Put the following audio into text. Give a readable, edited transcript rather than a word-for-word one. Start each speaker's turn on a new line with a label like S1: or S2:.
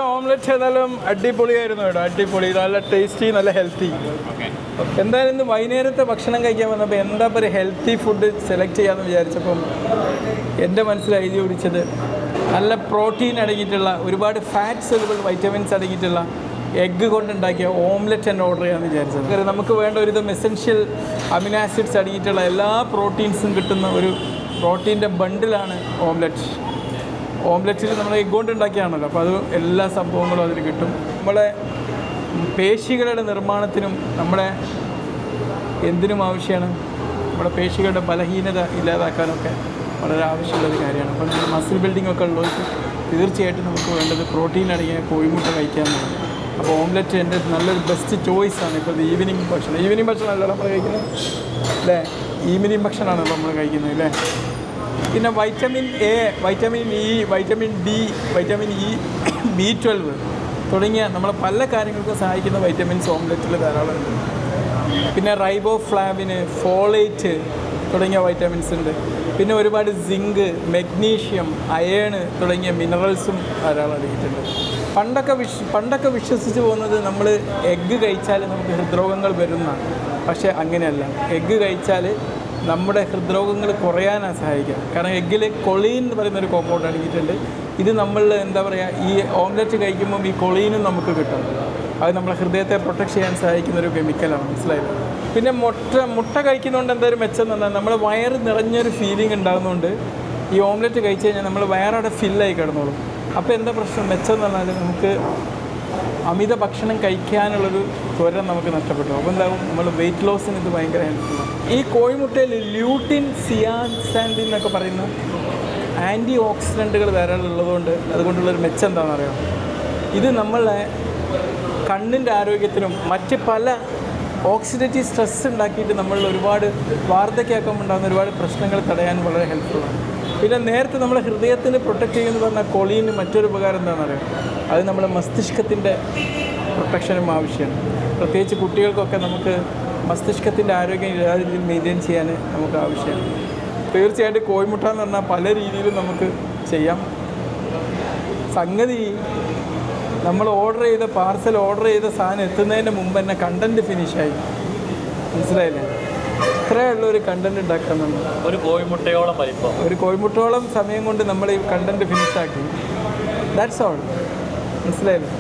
S1: Omelette ഏതായാലും അടിപൊളിയായിരുന്നു കേട്ടോ. അടിപൊളി, നല്ല ടേസ്റ്റി, നല്ല ഹെൽത്തി. എന്തായാലും ഇന്ന് വൈകുന്നേരത്തെ ഭക്ഷണം കഴിക്കാൻ വന്നപ്പോൾ എന്താ പറയുക, ഹെൽത്തി ഫുഡ് സെലക്ട് ചെയ്യാമെന്ന് വിചാരിച്ചപ്പം എൻ്റെ മനസ്സിൽ എഴുതി പിടിച്ചത് നല്ല പ്രോട്ടീൻ അടങ്ങിയിട്ടുള്ള, ഒരുപാട് ഫാറ്റ് സൊല്യൂബിൾ വൈറ്റമിൻസ് അടങ്ങിയിട്ടുള്ള എഗ്ഗ് കൊണ്ടുണ്ടാക്കിയ ഓംലെറ്റ് തന്നെ ഓർഡർ ചെയ്യാമെന്ന് വിചാരിച്ചത്. കാരണം നമുക്ക് വേണ്ട ഒരുവിധം എസെൻഷ്യൽ അമിനോ ആസിഡ്സ് അടങ്ങിയിട്ടുള്ള എല്ലാ പ്രോട്ടീൻസും കിട്ടുന്ന ഒരു പ്രോട്ടീൻ്റെ ബണ്ടിലാണ് ഓംലെറ്റ്. ഓംലെറ്റിൽ നമ്മൾ എഗ്ഗ് കൊണ്ട് ഉണ്ടാക്കിയാണല്ലോ, അപ്പോൾ അത് എല്ലാ സംഭവങ്ങളും അതിൽ കിട്ടും. നമ്മളെ പേശികളുടെ നിർമ്മാണത്തിനും നമ്മുടെ എന്തിനും ആവശ്യമാണ്. നമ്മുടെ പേശികളുടെ ബലഹീനത ഇല്ലാതാക്കാനൊക്കെ വളരെ ആവശ്യമുള്ളൊരു കാര്യമാണ്. അപ്പോൾ നമ്മൾ മസിൽ ബിൽഡിംഗ് ഒക്കെ ഉള്ളവർക്ക് തീർച്ചയായിട്ടും നമുക്ക് വേണ്ടത് പ്രോട്ടീൻ അടങ്ങിയ കോഴിമുട്ട കഴിക്കാമെന്നാണ്. അപ്പോൾ ഓംലെറ്റ് എൻ്റെ നല്ലൊരു ബെസ്റ്റ് ചോയ്സാണ്. ഇപ്പോൾ ഈവനിങ് ഭക്ഷണം അല്ലല്ലോ നമ്മൾ കഴിക്കുന്നത് അല്ലേ, ഈവനിങ് ഭക്ഷണമാണല്ലോ നമ്മൾ കഴിക്കുന്നത് അല്ലേ. പിന്നെ vitamin A, vitamin E, vitamin D, vitamin E, B12 തുടങ്ങിയ നമ്മളെ പല കാര്യങ്ങൾക്കും സഹായിക്കുന്ന വൈറ്റമിൻസ് ഓംലെറ്റിൽ ധാരാളമുണ്ട്. പിന്നെ റൈബോഫ്ലാവിന്, ഫോളേറ്റ് തുടങ്ങിയ വൈറ്റമിൻസ് ഉണ്ട്. പിന്നെ ഒരുപാട് സിങ്ക്, മെഗ്നീഷ്യം, അയേൺ തുടങ്ങിയ മിനറൽസും ധാരാളം അടങ്ങിയിട്ടുണ്ട്. പണ്ടൊക്കെ വിശ്വസിച്ച് പോകുന്നത് നമ്മൾ എഗ്ഗ് കഴിച്ചാൽ നമുക്ക് ഹൃദ്രോഗങ്ങൾ വരുന്നതാണ്. പക്ഷേ അങ്ങനെയല്ല. എഗ്ഗ് കഴിച്ചാൽ നമ്മുടെ ഹൃദ്രോഗങ്ങൾ കുറയാനാണ് സഹായിക്കുക. കാരണം എഗ്ഗിൽ കൊളീൻ എന്ന് പറയുന്നൊരു കോമ്പൗണ്ട് അടങ്ങിയിട്ടുണ്ട്. ഇത് നമ്മൾ എന്താ പറയുക, ഈ ഓംലെറ്റ് കഴിക്കുമ്പം ഈ കൊളീനും നമുക്ക് കിട്ടും. അത് നമ്മളെ ഹൃദയത്തെ പ്രൊട്ടക്ട് ചെയ്യാൻ സഹായിക്കുന്നൊരു കെമിക്കലാണ്, മനസ്സിലായത്. പിന്നെ മുട്ട കഴിക്കുന്നതുകൊണ്ട് എന്തൊരു മെച്ചം എന്ന് പറഞ്ഞാൽ നമ്മൾ വയറ് നിറഞ്ഞൊരു ഫീലിംഗ് ഉണ്ടാകുന്നതുകൊണ്ട് ഈ ഓംലെറ്റ് കഴിച്ച് കഴിഞ്ഞാൽ നമ്മൾ വയറവിടെ ഫില്ലായി കിടന്നോളും. അപ്പോൾ എന്താ പ്രശ്നം, മെച്ചം എന്ന് പറഞ്ഞാൽ നമുക്ക് അമിത ഭക്ഷണം കഴിക്കാനുള്ളൊരു ത്വരം നമുക്ക് നഷ്ടപ്പെട്ടു. അപ്പോൾ എന്താകും, നമ്മൾ വെയിറ്റ് ലോസിന് ഇത് ഭയങ്കര ഹെൽപ്ഫുള്ളാണ്. ഈ കോഴിമുട്ടയിൽ ല്യൂട്ടിൻ, സിയാസാൻഡിൻ എന്നൊക്കെ പറയുന്ന ആൻറ്റി ഓക്സിഡൻറ്റുകൾ ധാരാളം ഉള്ളതുകൊണ്ട് അതുകൊണ്ടുള്ളൊരു മെച്ചം എന്താണെന്ന് അറിയാം. ഇത് നമ്മളെ കണ്ണിൻ്റെ ആരോഗ്യത്തിനും മറ്റ് പല ഓക്സിഡേറ്റീവ് സ്ട്രെസ് ഉണ്ടാക്കിയിട്ട് നമ്മളിൽ ഒരുപാട് വാർദ്ധക്യാക്കം ഉണ്ടാകുന്ന ഒരുപാട് പ്രശ്നങ്ങൾ തടയാൻ വളരെ ഹെൽപ്ഫുള്ളാണ്. പിന്നെ നേരത്തെ നമ്മളെ ഹൃദയത്തിന് പ്രൊട്ടക്റ്റ് ചെയ്യുമെന്ന് പറഞ്ഞാൽ കൊളീന് മറ്റൊരു ഉപകാരം എന്താണെന്ന് അറിയാം, അത് നമ്മുടെ മസ്തിഷ്കത്തിൻ്റെ പ്രൊട്ടക്ഷനും ആവശ്യമാണ്. പ്രത്യേകിച്ച് കുട്ടികൾക്കൊക്കെ നമുക്ക് മസ്തിഷ്കത്തിൻ്റെ ആരോഗ്യം എല്ലാ രീതിയിലും മെയിൻറ്റെയിൻ ചെയ്യാൻ നമുക്ക് ആവശ്യമാണ്. തീർച്ചയായിട്ടും കോഴിമുട്ട എന്ന് പറഞ്ഞാൽ പല രീതിയിലും നമുക്ക് ചെയ്യാം. സംഗതി നമ്മൾ പാർസൽ ഓർഡർ ചെയ്ത സാധനം എത്തുന്നതിന് മുമ്പ് തന്നെ കണ്ടൻറ്റ് ഫിനിഷായി, മനസ്സിലായില്ലേ. ഇത്രയുള്ള ഒരു കണ്ടൻറ്റ് ഉണ്ടാക്കുന്നുണ്ട്.
S2: ഒരു കോഴിമുട്ടയോളം വലിപ്പം,
S1: ഒരു കോഴിമുട്ടയോളം സമയം കൊണ്ട് നമ്മൾ ഈ കണ്ടൻറ്റ് ഫിനിഷാക്കി. ദാറ്റ്സ് ഓൾ, മനസ്സിലായില്ലേ.